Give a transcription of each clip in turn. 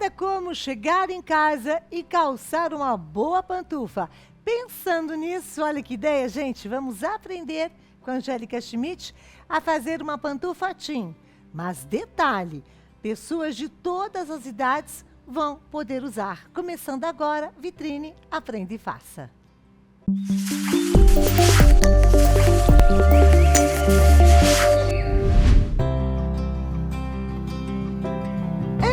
Nada como chegar em casa e calçar uma boa pantufa. Pensando nisso, olha que ideia, gente. Vamos aprender com a Angélica Schmidt a fazer uma pantufa teen. Mas detalhe, pessoas de todas as idades vão poder usar. Começando agora, Vitrine Aprenda e Faça.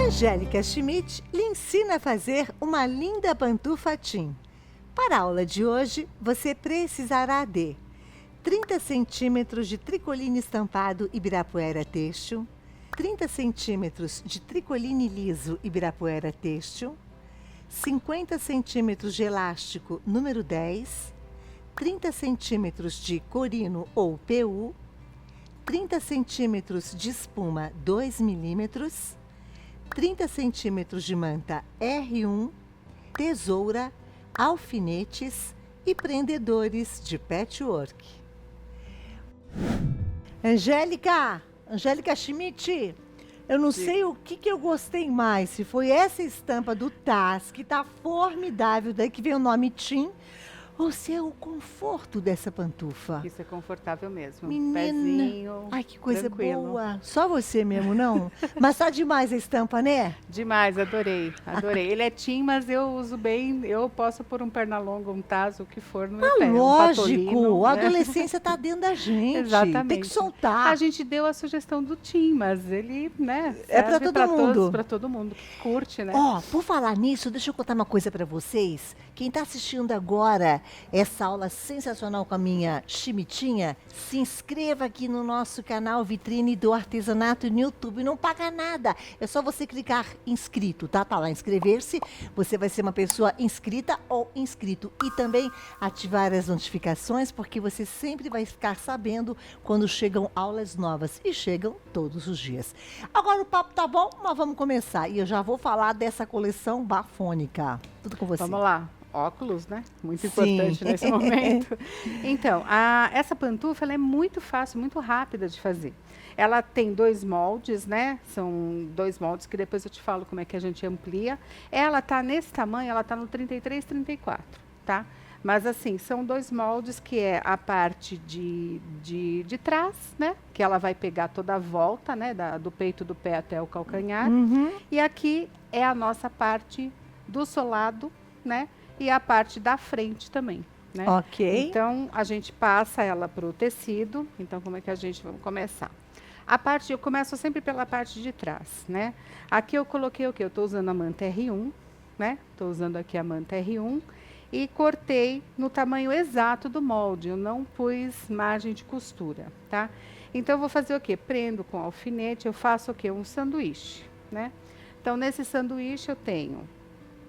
Angélica Schmidt lhe ensina a fazer uma linda pantufa teen. Para a aula de hoje, você precisará de 30 centímetros de tricoline estampado Ibirapuera têxtil, 30 centímetros de tricoline liso Ibirapuera têxtil, 50 centímetros de elástico número 10, 30 centímetros de corino ou PU, 30 centímetros de espuma 2 milímetros, 30 centímetros de manta R1, tesoura, alfinetes e prendedores de patchwork. Angélica Schmidt, eu não sei o que eu gostei mais, se foi essa estampa do Taz, que tá formidável, daí que vem o nome teen, ou se é o conforto dessa pantufa. Isso é confortável mesmo. Menina, Pezinho, ai que coisa tranquilo. boa. Só você mesmo, não? Mas tá demais a estampa, né? Demais, adorei. Ele é teen, mas eu uso bem, eu posso pôr um pernalonga, um tazo, o que for no meu pé. Lógico, patolino, a né? adolescência tá dentro da gente. Exatamente. Tem que soltar. A gente deu a sugestão do teen, mas ele, né, É pra serve todo mundo. Para todo mundo que curte, né? Ó, por falar nisso, deixa eu contar uma coisa pra vocês. Quem tá assistindo agora essa aula sensacional com a minha Schmidtinha, se inscreva aqui no nosso canal Vitrine do Artesanato no YouTube. Não paga nada. É só você clicar inscrito, tá? Tá lá, inscrever-se. Você vai ser uma pessoa inscrita ou inscrito. E também ativar as notificações, porque você sempre vai ficar sabendo quando chegam aulas novas. E chegam todos os dias. Agora o papo tá bom, mas vamos começar. E eu já vou falar dessa coleção bafônica. Tudo com você. Vamos lá. Óculos, né? Muito Sim. importante nesse momento. Então, essa pantufa ela é muito fácil, muito rápida de fazer. Ela tem 2 moldes, né? São 2 moldes que depois eu te falo como é que a gente amplia. Ela tá nesse tamanho, ela tá no 33, 34, tá? Mas assim, são 2 moldes que é a parte de trás, né? Que ela vai pegar toda a volta, né? Do peito do pé até o calcanhar. Uhum. E aqui é a nossa parte do solado, né? E a parte da frente também, né? Ok. Então, a gente passa ela para o tecido. Então, como é que a gente vai começar? Eu começo sempre pela parte de trás, né? Aqui eu coloquei o quê? Eu estou usando a manta R1, né? Estou usando aqui a manta R1 e cortei no tamanho exato do molde. Eu não pus margem de costura, tá? Então, eu vou fazer o quê? Prendo com alfinete, eu faço o quê? Um sanduíche, né? Então, nesse sanduíche eu tenho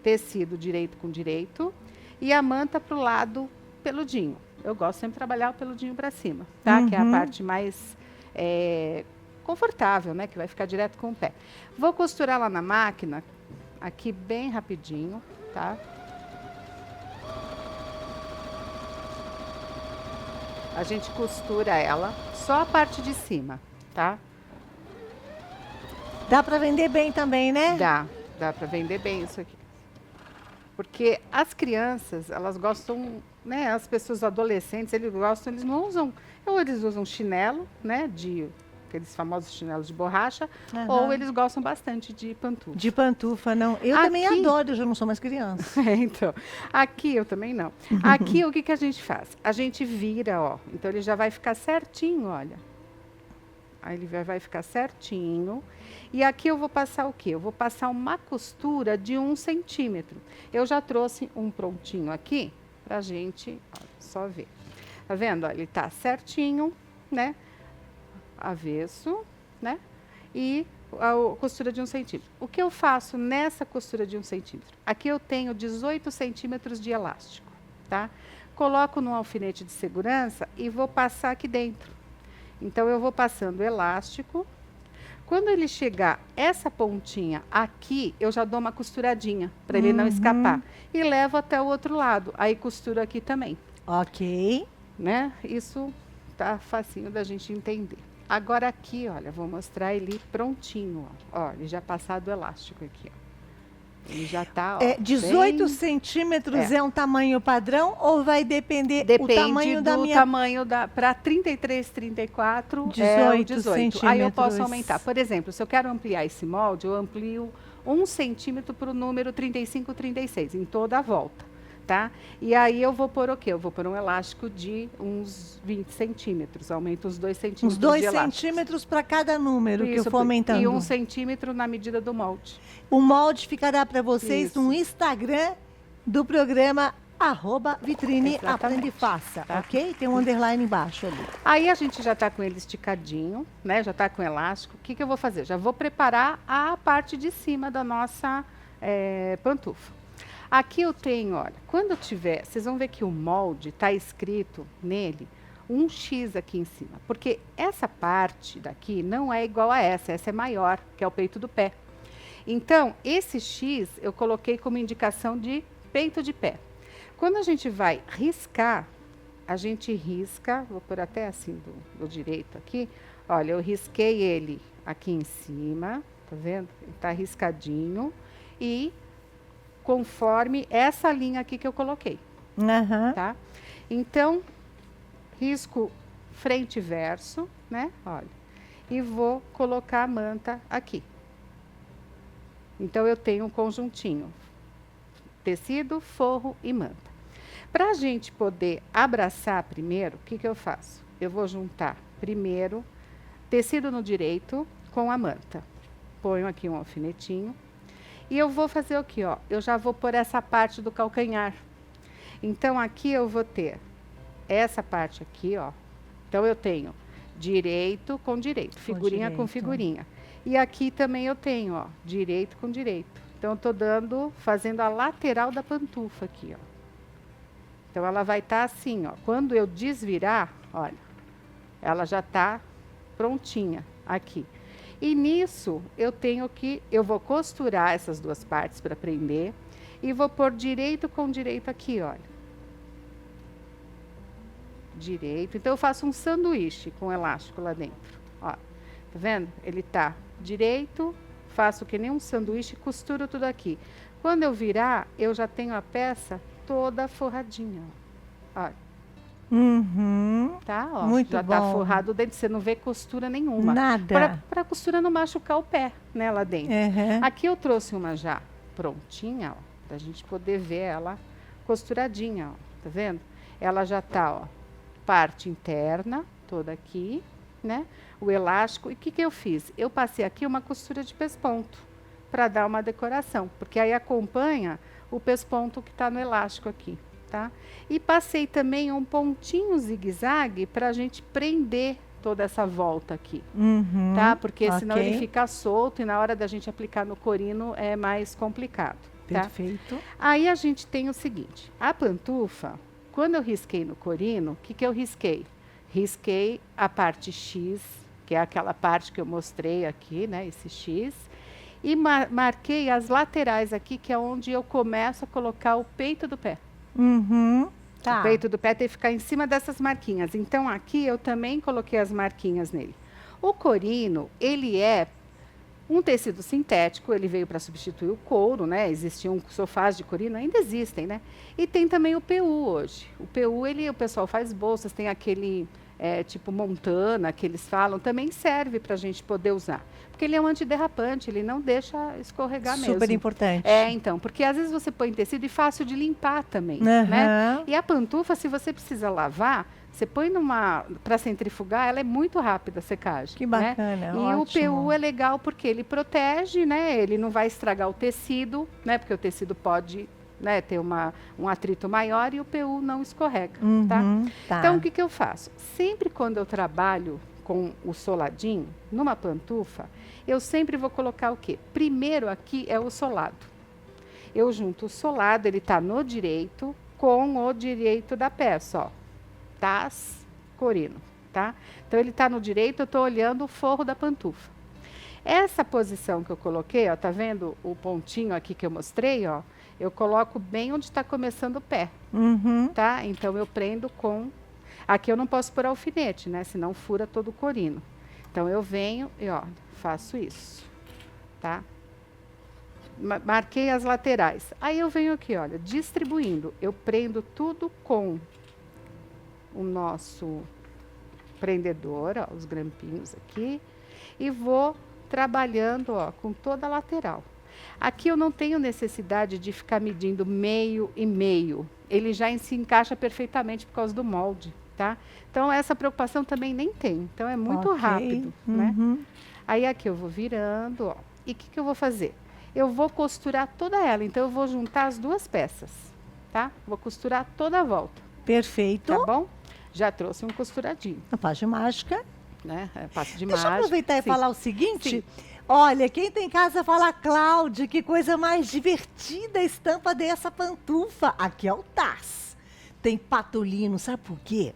tecido direito com direito e a manta para o lado peludinho. Eu gosto sempre de trabalhar o peludinho para cima, tá? Que é a parte mais confortável, né? Que vai ficar direto com o pé. Vou costurar lá na máquina, aqui bem rapidinho, tá? A gente costura ela, só a parte de cima, tá? Dá pra vender bem também, né? Dá para vender bem isso aqui. Porque as crianças, elas gostam, né? As pessoas adolescentes, eles não usam, ou eles usam chinelo, né? Aqueles famosos chinelos de borracha, ou eles gostam bastante de pantufa. De pantufa, não. Eu também adoro, eu já não sou mais criança. Então, aqui eu também não. Aqui o que a gente faz? A gente vira, ó. Então ele já vai ficar certinho, olha. Aí ele vai ficar certinho. E aqui eu vou passar o quê? Eu vou passar uma costura de 1 centímetro. Eu já trouxe um prontinho aqui pra gente, ó, só ver. Tá vendo? Ó, ele tá certinho, né? Avesso, né? E a costura de 1 centímetro. O que eu faço nessa costura de 1 centímetro? Aqui eu tenho 18 centímetros de elástico, tá? Coloco no alfinete de segurança e vou passar aqui dentro. Então, eu vou passando o elástico. Quando ele chegar essa pontinha aqui, eu já dou uma costuradinha, para ele não escapar. E levo até o outro lado. Aí, costuro aqui também. Ok. Né? Isso tá facinho da gente entender. Agora, aqui, olha, vou mostrar ele prontinho. Ó, ele já passado o elástico aqui, ó. Ele já tá, ó, 18 bem... centímetros é um tamanho padrão ou vai depender Depende o tamanho da minha... tamanho para 33, 34, 18 é o 18. Aí eu posso centímetros. aumentar. Por exemplo, se eu quero ampliar esse molde, eu amplio 1 centímetro para o número 35, 36, em toda a volta, tá? E aí eu vou pôr o quê? Eu vou pôr um elástico de uns 20 centímetros, aumento uns 2 centímetros Uns 2 de elástico. centímetros para cada número que eu Isso, for aumentando. E 1 centímetro na medida do molde. O molde ficará para vocês Isso. no Instagram do programa @Vitrine Exatamente. Aprenda e Faça, Tá. ok? Tem um underline embaixo ali. Aí a gente já está com ele esticadinho, né? Já está com elástico. O que, que eu vou fazer? Já vou preparar a parte de cima da nossa pantufa. Aqui eu tenho, olha, quando eu tiver, vocês vão ver que o molde está escrito nele um X aqui em cima. Porque essa parte daqui não é igual a essa é maior, que é o peito do pé. Então, esse X eu coloquei como indicação de peito de pé. Quando a gente vai riscar, a gente risca, vou pôr até assim do direito aqui, olha, eu risquei ele aqui em cima, tá vendo? Ele tá riscadinho e conforme essa linha aqui que eu coloquei, Aham. tá? Então, risco frente e verso, né? Olha, e vou colocar a manta aqui. Então, eu tenho um conjuntinho, tecido, forro e manta. Para a gente poder abraçar primeiro, o que, que eu faço? Eu vou juntar primeiro tecido no direito com a manta. Ponho aqui um alfinetinho. E eu vou fazer o quê? Ó? Eu já vou pôr essa parte do calcanhar. Então, aqui eu vou ter essa parte aqui, ó. Então, eu tenho direito com direito, figurinha com figurinha. E aqui também eu tenho, ó, direito com direito. Então, eu tô fazendo a lateral da pantufa aqui, ó. Então, ela vai estar assim, ó. Quando eu desvirar, olha, ela já tá prontinha aqui. E nisso, eu vou costurar essas duas partes para prender e vou pôr direito com direito aqui, olha. Direito. Então, eu faço um sanduíche com elástico lá dentro, ó. Tá vendo? Ele tá direito, faço que nem um sanduíche, costuro tudo aqui. Quando eu virar, eu já tenho a peça toda forradinha, ó. Olha. Uhum. Tá, ó. Muito já bom. tá forrado dentro, você não vê costura nenhuma. Nada. Para a costura não machucar o pé, né, lá dentro. Uhum. Aqui eu trouxe uma já prontinha, ó, pra gente poder ver ela costuradinha, ó. Tá vendo? Ela já tá, ó, parte interna, toda aqui, né? O elástico. E o que que eu fiz? Eu passei aqui uma costura de pesponto para dar uma decoração, porque aí acompanha o pesponto que tá no elástico aqui. Tá? E passei também um pontinho zigue-zague para a gente prender toda essa volta aqui, Uhum. tá? Porque senão Ok. ele fica solto e na hora da gente aplicar no corino é mais complicado, tá? Perfeito. Aí a gente tem o seguinte, a pantufa, quando eu risquei no corino, o que que eu risquei? Risquei a parte X, que é aquela parte que eu mostrei aqui, né? Esse X. E marquei as laterais aqui, que é onde eu começo a colocar o peito do pé. Uhum. Tá. O peito do pé tem que ficar em cima dessas marquinhas. Então, aqui eu também coloquei as marquinhas nele. O corino, ele é um tecido sintético, ele veio para substituir o couro, né? Existiam sofás de corino, ainda existem, né? E tem também o PU hoje. O PU, o pessoal faz bolsas, tem aquele tipo montana, que eles falam, também serve para a gente poder usar. Porque ele é um antiderrapante, ele não deixa escorregar mesmo. Super importante. Então, porque às vezes você põe tecido e fácil de limpar também, Uhum. né? E a pantufa, se você precisa lavar, você põe para centrifugar, ela é muito rápida a secagem. Que né? bacana, E ótimo. o PU é legal porque ele protege, né? Ele não vai estragar o tecido, né? Porque o tecido pode, né, ter um atrito maior e o PU não escorrega, tá? Tá. Então, o que que eu faço? Sempre quando eu trabalho com o soladinho, numa pantufa, eu sempre vou colocar o quê? Primeiro aqui é o solado. Eu junto o solado, ele tá no direito com o direito da peça, ó. Tas, corino, tá? Então, ele tá no direito, eu tô olhando o forro da pantufa. Essa posição que eu coloquei, ó, tá vendo o pontinho aqui que eu mostrei, ó? Eu coloco bem onde está começando o pé, Uhum. tá? Então, eu prendo com... Aqui eu não posso pôr alfinete, né? Senão fura todo o corino. Então, eu venho e, ó, faço isso, tá? marquei as laterais. Aí eu venho aqui, olha, distribuindo. Eu prendo tudo com o nosso prendedor, ó, os grampinhos aqui, e vou trabalhando, ó, com toda a lateral. Aqui eu não tenho necessidade de ficar medindo meio e meio. Ele já se encaixa perfeitamente por causa do molde, tá? Então essa preocupação também nem tem. Então é muito rápido, né? Aí aqui eu vou virando, ó. E o que eu vou fazer? Eu vou costurar toda ela. Então eu vou juntar as duas peças, tá? Vou costurar toda a volta. Perfeito. Tá bom? Já trouxe um costuradinho. A passo de mágica. Né? Passo de Deixa mágica. eu aproveitar e Sim. falar o seguinte. Sim. Olha, quem tem em casa fala, Cláudia, que coisa mais divertida a estampa dessa pantufa. Aqui é o Taz. Tem patolino, sabe por quê?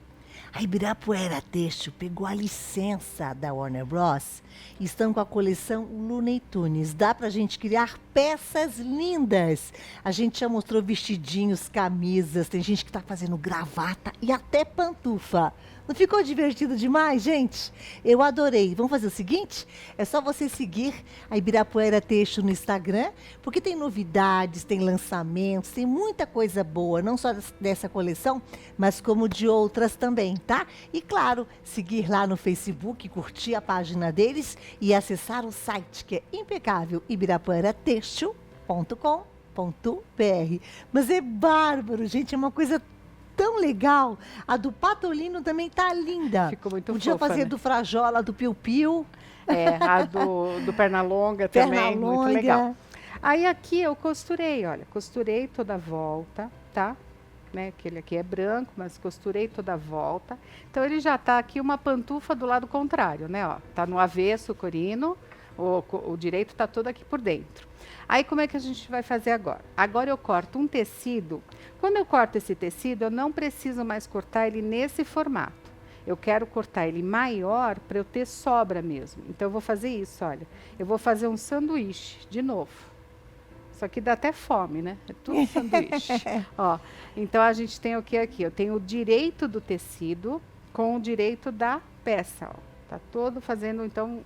A Ibirapuera Têxtil pegou a licença da Warner Bros. E estão com a coleção Looney Tunes. Dá pra gente criar peças lindas. A gente já mostrou vestidinhos, camisas, tem gente que tá fazendo gravata e até pantufa. Não ficou divertido demais, gente? Eu adorei. Vamos fazer o seguinte? É só você seguir a Ibirapuera Têxtil no Instagram, porque tem novidades, tem lançamentos, tem muita coisa boa, não só dessa coleção, mas como de outras também, tá? E claro, seguir lá no Facebook, curtir a página deles e acessar o site que é impecável, ibirapueratextil.com.br. Mas é bárbaro, gente, é uma coisa tão legal. A do Patolino também tá linda. Ficou muito Podia fofa, fazer né? do Frajola, do Piu Piu. A do Pernalonga também, muito legal. Aí aqui eu costurei, olha, costurei toda a volta, tá? Né? Aquele aqui é branco, mas costurei toda a volta. Então ele já tá aqui uma pantufa do lado contrário, né? Ó, tá no avesso o corino, o direito tá todo aqui por dentro. Aí como é que a gente vai fazer agora? Agora eu corto um tecido. Quando eu corto esse tecido, eu não preciso mais cortar ele nesse formato. Eu quero cortar ele maior para eu ter sobra mesmo. Então eu vou fazer isso, olha. Eu vou fazer um sanduíche de novo. Isso aqui dá até fome, né? É tudo sanduíche. Ó, então a gente tem o que aqui? Eu tenho o direito do tecido com o direito da peça, ó. Tá todo fazendo, então,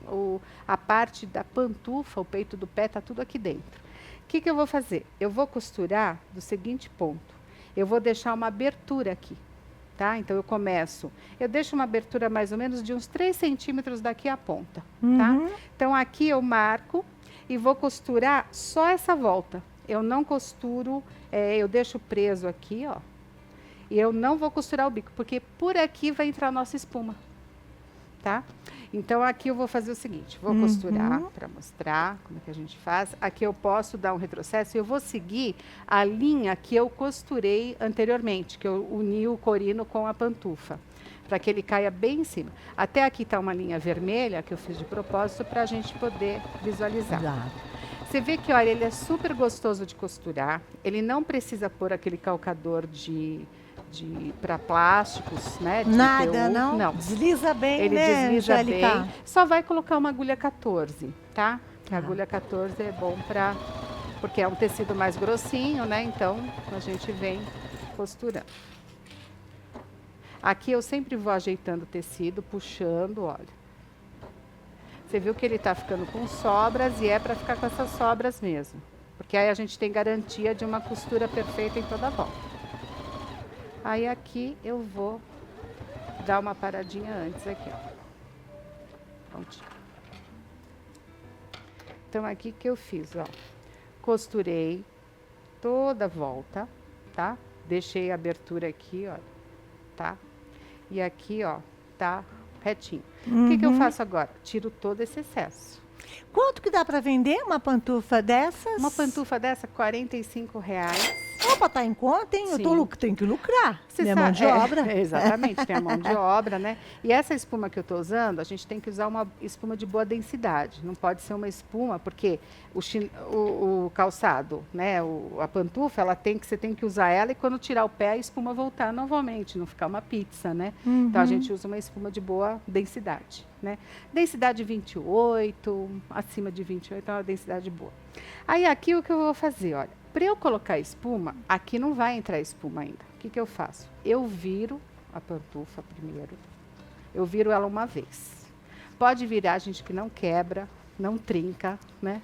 a parte da pantufa, o peito do pé, tá tudo aqui dentro. O que eu vou fazer? Eu vou costurar do seguinte ponto. Eu vou deixar uma abertura aqui, tá? Então, eu deixo uma abertura mais ou menos de uns 3 centímetros daqui à ponta, tá? Então, aqui eu marco e vou costurar só essa volta. Eu não costuro, eu deixo preso aqui, ó. E eu não vou costurar o bico, porque por aqui vai entrar a nossa espuma. Tá? Então aqui eu vou fazer o seguinte, vou costurar para mostrar como é que a gente faz. Aqui eu posso dar um retrocesso e eu vou seguir a linha que eu costurei anteriormente, que eu uni o corino com a pantufa, para que ele caia bem em cima. Até aqui está uma linha vermelha que eu fiz de propósito para a gente poder visualizar. Você vê que, olha, ele é super gostoso de costurar, ele não precisa pôr aquele calcador para plásticos, né? Nada, PU. não? Desliza bem, ele né, desliza Angélica? bem. Só vai colocar uma agulha 14, tá? A agulha 14 é bom porque é um tecido mais grossinho, né? Então, a gente vem costurando. Aqui eu sempre vou ajeitando o tecido, puxando, olha. Você viu que ele tá ficando com sobras e é para ficar com essas sobras mesmo. Porque aí a gente tem garantia de uma costura perfeita em toda a volta. Aí aqui eu vou dar uma paradinha antes aqui, ó. Prontinho. Então aqui que eu fiz, ó. Costurei toda a volta, tá? Deixei a abertura aqui, ó, tá? E aqui, ó, tá retinho. O que eu faço agora? Tiro todo esse excesso. Quanto que dá para vender uma pantufa dessas? Uma pantufa dessa, R$45. Opa, tá em conta, hein? Sim. Tenho que lucrar. Você Minha sabe, mão de obra. Exatamente, tem a mão de obra, né? E essa espuma que eu estou usando, a gente tem que usar uma espuma de boa densidade. Não pode ser uma espuma, porque o calçado, né? A pantufa, você tem que usar ela e quando tirar o pé, a espuma voltar novamente, não ficar uma pizza, né? Então a gente usa uma espuma de boa densidade, né? Densidade 28, acima de 28 é uma densidade boa. Aí aqui o que eu vou fazer, olha. Para eu colocar espuma, aqui não vai entrar espuma ainda. O que eu faço? Eu viro a pantufa primeiro. Eu viro ela uma vez. Pode virar, gente, que não quebra, não trinca, né?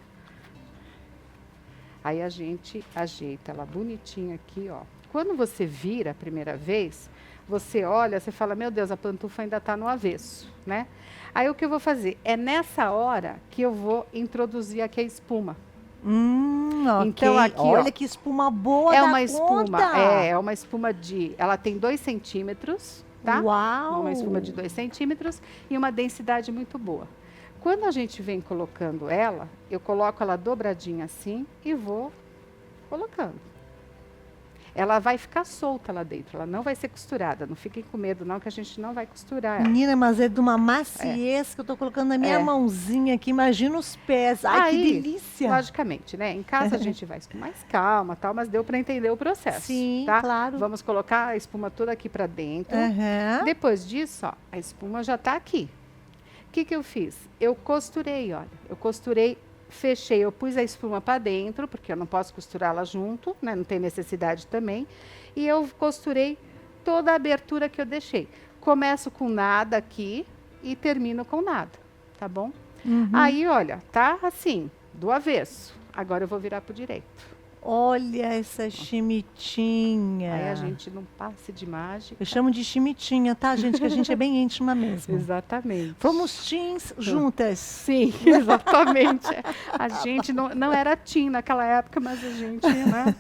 Aí a gente ajeita ela bonitinha aqui, ó. Quando você vira a primeira vez, você olha, você fala, meu Deus, a pantufa ainda está no avesso, né? Aí o que eu vou fazer? É nessa hora que eu vou introduzir aqui a espuma. Ok. Então aqui, olha ó, que espuma boa é da uma espuma, conta. é uma espuma ela tem 2 centímetros, tá? Uau! Uma espuma de 2 centímetros e uma densidade muito boa. Quando a gente vem colocando ela, eu coloco ela dobradinha assim e vou colocando. Ela vai ficar solta lá dentro, ela não vai ser costurada. Não fiquem com medo não, que a gente não vai costurar ela. Menina, mas é de uma maciez que eu tô colocando na minha mãozinha aqui. Imagina os pés. Ai, que Aí, delícia! logicamente, né? Em casa a gente vai com mais calma, tal, mas deu para entender o processo. Sim, tá? claro. Vamos colocar a espuma toda aqui para dentro. Aham. Depois disso, ó, a espuma já tá aqui. O que que eu fiz? Eu costurei, olha. Eu costurei, fechei, eu pus a espuma para dentro, porque eu não posso costurá-la junto, né? Não tem necessidade também. E eu costurei toda a abertura que eu deixei. Começo com nada aqui e termino com nada, tá bom? Aí, olha, tá assim, do avesso. Agora eu vou virar pro direito. Olha essa chimitinha. Aí a gente não passe de mágica. Eu chamo de chimitinha, tá, gente? Que a gente é bem íntima mesmo. Exatamente. Fomos teens juntas. Sim, exatamente. A gente não era teen naquela época, mas a gente, né?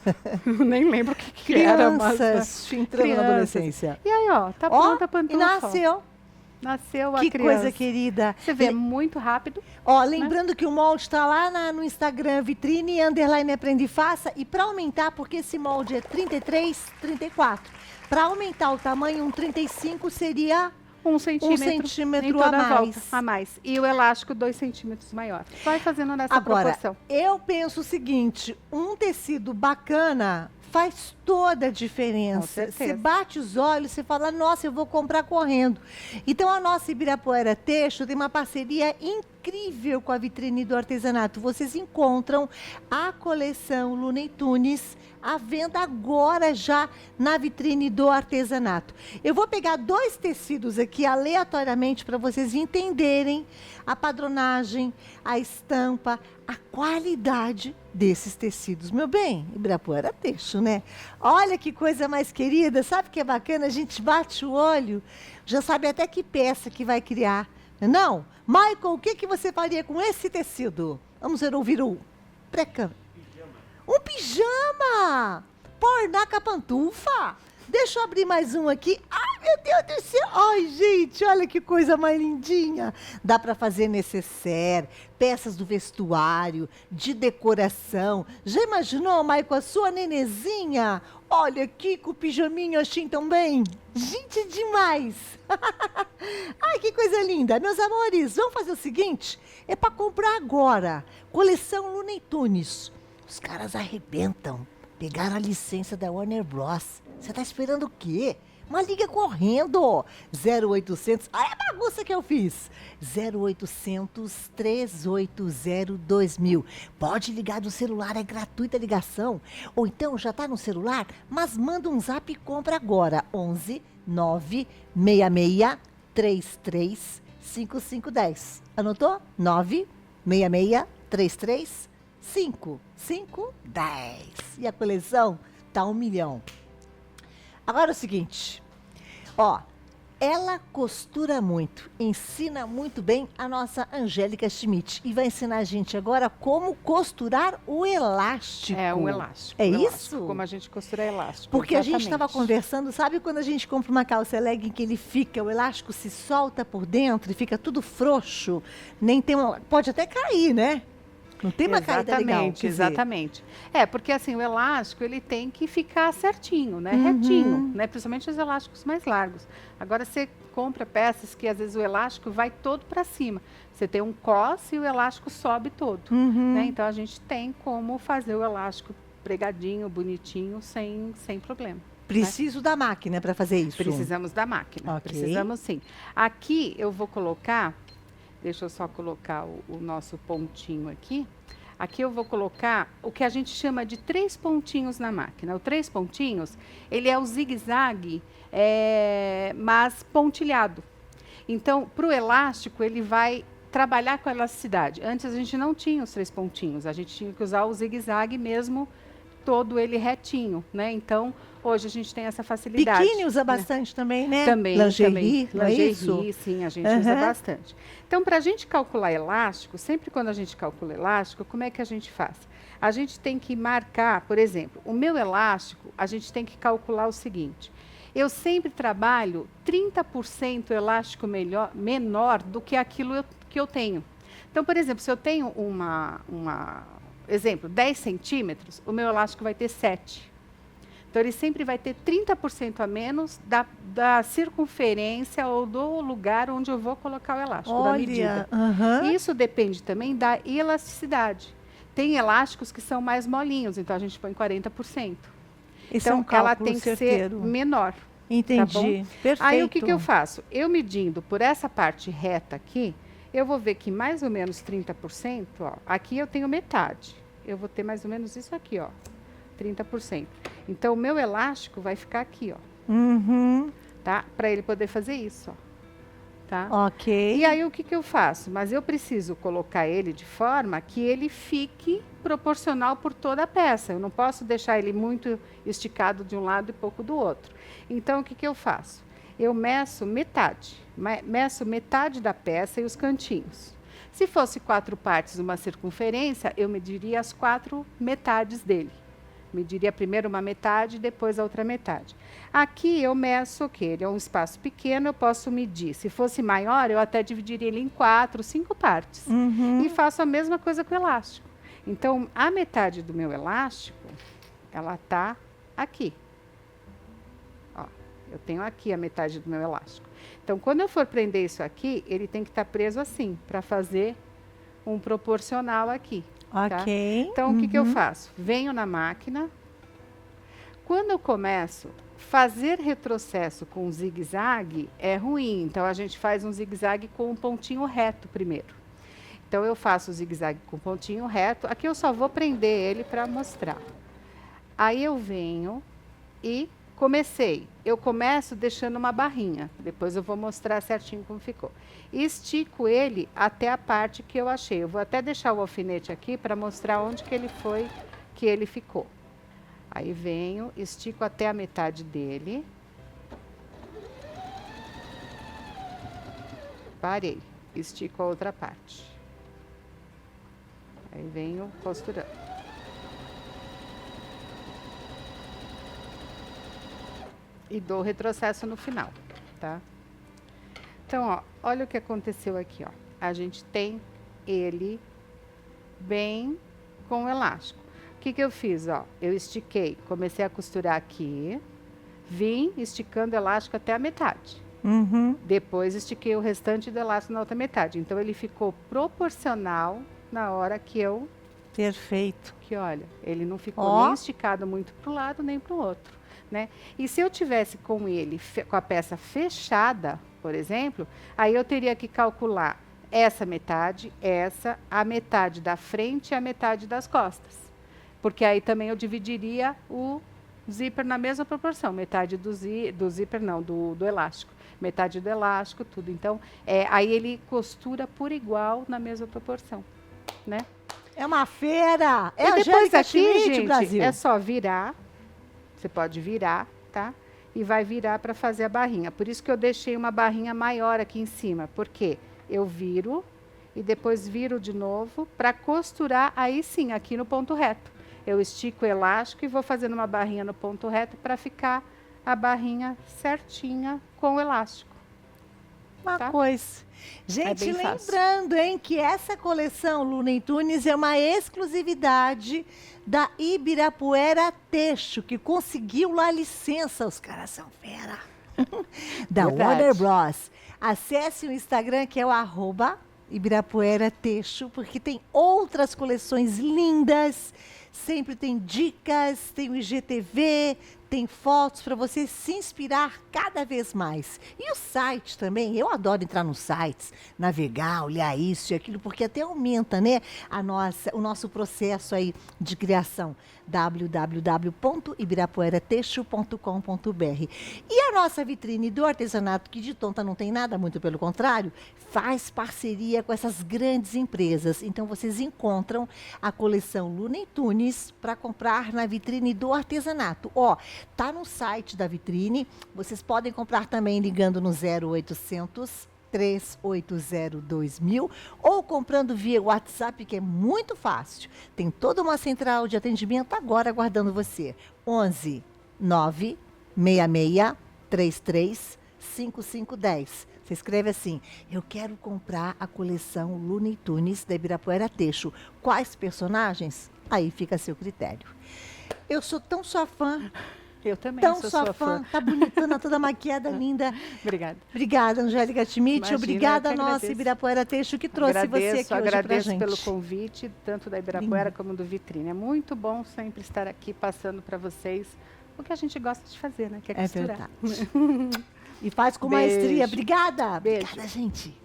Nem lembro o que era. Mas, Crianças entrando na adolescência. E aí, ó, tá Ó, pronta a pantufa. e nasceu. Nasceu a Que criança. coisa querida. Você vê, muito rápido. Ó, lembrando que o molde está lá no Instagram, vitrine, _ aprende e faça. E para aumentar, porque esse molde é 33, 34. Para aumentar o tamanho, um 35 seria 1 centímetro. 1 centímetro em toda a mais. volta, a mais. E o elástico 2 centímetros maior. Vai fazendo nessa Agora, proporção. eu penso o seguinte, um tecido bacana faz toda a diferença. Com certeza. Você bate os olhos, você fala, nossa, eu vou comprar correndo. Então, a nossa Ibirapuera Texto tem uma parceria incrível com a Vitrine do Artesanato. Vocês encontram a coleção Looney Tunes à venda agora já na Vitrine do Artesanato. Eu vou pegar 2 tecidos aqui aleatoriamente para vocês entenderem a padronagem, a estampa, a qualidade desses tecidos. Meu bem, Ibirapuera Texto, né? Olha que coisa mais querida, sabe o que é bacana? A gente bate o olho, já sabe até que peça que vai criar. Não? Michael, o que, que você faria com esse tecido? Vamos ver, ouvir o pré-câmera. Um pijama! Pôr na pantufa! Deixa eu abrir mais um aqui. Ai, meu Deus do céu! Ai, gente, olha que coisa mais lindinha. Dá para fazer necessaire, peças do vestuário, de decoração. Já imaginou, Maicon, a sua nenezinha? Olha aqui com o pijaminha assim também. Gente, demais! Ai, que coisa linda. Meus amores, vamos fazer o seguinte? É para comprar agora. Coleção Looney Tunes. Os caras arrebentam. Pegaram a licença da Warner Bros. Você tá esperando o quê? Mas liga correndo. 0800. Olha a bagunça que eu fiz. 0800 380 2000. Pode ligar do celular, é gratuita a ligação. Ou então já tá no celular, mas manda um zap e compra agora. 11 966 33 5510. Anotou? 966 33 5510. E a coleção tá 1 milhão. Agora é o seguinte, ó, ela costura muito, ensina muito bem a nossa Angélica Schmidt e vai ensinar a gente agora como costurar o elástico. É, um elástico. É um isso? Elástico, como a gente costura elástico. Porque a gente estava exatamente. conversando, sabe quando a gente compra uma calça legging que ele fica, o elástico se solta por dentro e fica tudo frouxo, nem tem uma, pode até cair, né? Não tem uma caída legal. Quer dizer. Exatamente. É, porque assim, o elástico, ele tem que ficar certinho, né? Retinho, né? Principalmente os elásticos mais largos. Agora, você compra peças que às vezes o elástico vai todo para cima. Você tem um cos e o elástico sobe todo, né? Então, a gente tem como fazer o elástico pregadinho, bonitinho, sem problema. Preciso da máquina para fazer isso. Precisamos da máquina. Ok. Precisamos sim. Aqui eu vou colocar, deixa eu só colocar o nosso pontinho aqui. Aqui eu vou colocar o que a gente chama de 3 pontinhos na máquina. O 3 pontinhos, ele é o zigue-zague, mas pontilhado. Então, para o elástico, ele vai trabalhar com a elasticidade. Antes a gente não tinha os 3 pontinhos, a gente tinha que usar o zigue-zague mesmo, todo ele retinho, né? Então, hoje a gente tem essa facilidade. Biquíni usa bastante também, né? Também, Lingerie, também. não é isso? Lingerie, sim, a gente usa bastante. Então, para a gente calcular elástico, sempre quando a gente calcula elástico, como é que a gente faz? A gente tem que marcar, por exemplo, o meu elástico, a gente tem que calcular o seguinte. Eu sempre trabalho 30% elástico menor do que aquilo que eu tenho. Então, por exemplo, se eu tenho exemplo, 10 centímetros, o meu elástico vai ter 7. Então, ele sempre vai ter 30% a menos da circunferência ou do lugar onde eu vou colocar o elástico, da medida. Isso depende também da elasticidade. Tem elásticos que são mais molinhos, então a gente põe 40%. Esse é um Então, ela cálculo tem que certeiro. ser menor. Entendi. Tá bom? Perfeito. Aí, o que eu faço? Eu medindo por essa parte reta aqui, eu vou ver que mais ou menos 30%, ó, aqui eu tenho metade. Eu vou ter mais ou menos isso aqui, ó, 30%. Então, o meu elástico vai ficar aqui, ó. Tá? Para ele poder fazer isso, ó. Tá? Ok. E aí, o que eu faço? Mas eu preciso colocar ele de forma que ele fique proporcional por toda a peça. Eu não posso deixar ele muito esticado de um lado e pouco do outro. Então, o que eu faço? Eu meço metade da peça e os cantinhos. Se fosse 4 partes uma circunferência, eu mediria as 4 metades dele. Mediria primeiro uma metade, depois a outra metade. Aqui eu meço o quê? Ele é um espaço pequeno, eu posso medir. Se fosse maior, eu até dividiria ele em 4, 5 partes. E faço a mesma coisa com o elástico. Então, a metade do meu elástico, ela está aqui. Ó, eu tenho aqui a metade do meu elástico. Então, quando eu for prender isso aqui, ele tem que estar preso assim, para fazer um proporcional aqui. Ok. Tá? Então, o que eu faço? Venho na máquina. Quando eu começo, fazer retrocesso com zigue-zague é ruim. Então, a gente faz um zigue-zague com um pontinho reto primeiro. Então, eu faço o zigue-zague com pontinho reto. Aqui eu só vou prender ele para mostrar. Aí, eu venho e comecei. Eu começo deixando uma barrinha. Depois eu vou mostrar certinho como ficou. E estico ele até a parte que eu achei. Eu vou até deixar o alfinete aqui para mostrar onde que ele foi, que ele ficou. Aí venho, estico até a metade dele. Parei. Estico a outra parte. Aí venho costurando. E dou retrocesso no final, tá? Então, ó, olha o que aconteceu aqui, ó. A gente tem ele bem com o elástico. O que eu fiz, ó? Eu estiquei, comecei a costurar aqui, vim esticando o elástico até a metade. Depois estiquei o restante do elástico na outra metade. Então, ele ficou proporcional na hora que eu... Perfeito. Que olha, ele não ficou nem esticado muito para um lado, nem para o outro. Né? E se eu tivesse com ele, com a peça fechada, por exemplo, aí eu teria que calcular essa metade, a metade da frente e a metade das costas. Porque aí também eu dividiria o zíper na mesma proporção, metade do zíper não, do elástico. Metade do elástico, tudo. Então, aí ele costura por igual na mesma proporção, né? É uma feira! E depois aqui, gente, Brasil. é só virar. Você pode virar, tá? E vai virar para fazer a barrinha. Por isso que eu deixei uma barrinha maior aqui em cima. Porque eu viro e depois viro de novo para costurar aí sim, aqui no ponto reto. Eu estico o elástico e vou fazendo uma barrinha no ponto reto para ficar a barrinha certinha com o elástico. Uma coisa. Gente, bem lembrando, hein, que essa coleção Looney Tunes é uma exclusividade da Ibirapuera Texto, que conseguiu lá a licença. Os caras são fera. Da Warner Bros. Acesse o Instagram, que é o @Ibirapuera Texto, porque tem outras coleções lindas. Sempre tem dicas, tem o IGTV, tem fotos para você se inspirar cada vez mais. E o site também, eu adoro entrar nos sites, navegar, olhar isso e aquilo, porque até aumenta, né, o nosso processo aí de criação. www.ibirapueratextil.com.br. E a nossa vitrine do artesanato, que de tonta não tem nada, muito pelo contrário, faz parceria com essas grandes empresas. Então vocês encontram a coleção Looney Tunes para comprar na vitrine do artesanato. Ó, tá no site da vitrine, vocês podem comprar também ligando no 0800 380 2000 ou comprando via WhatsApp, que é muito fácil. Tem toda uma central de atendimento agora aguardando você. 11 966 33 5510. Você escreve assim: eu quero comprar a coleção Looney Tunes da Ibirapuera Textil. Quais personagens? Aí fica a seu critério. Eu sou tão sua fã. Eu também Tão sou sua sua fã, fã. tá bonitona, toda maquiada, linda. Obrigada. Obrigada, Angélica Schmidt. Imagina, Obrigada eu a que nossa agradeço. Ibirapuera Textil que trouxe você aqui hoje pra Agradeço gente. pelo convite, tanto da Ibirapuera como do Vitrine. É muito bom sempre estar aqui passando para vocês o que a gente gosta de fazer, né? Que é É costurar. verdade. E faz com Beijo. maestria. Obrigada. Beijo. Obrigada, gente.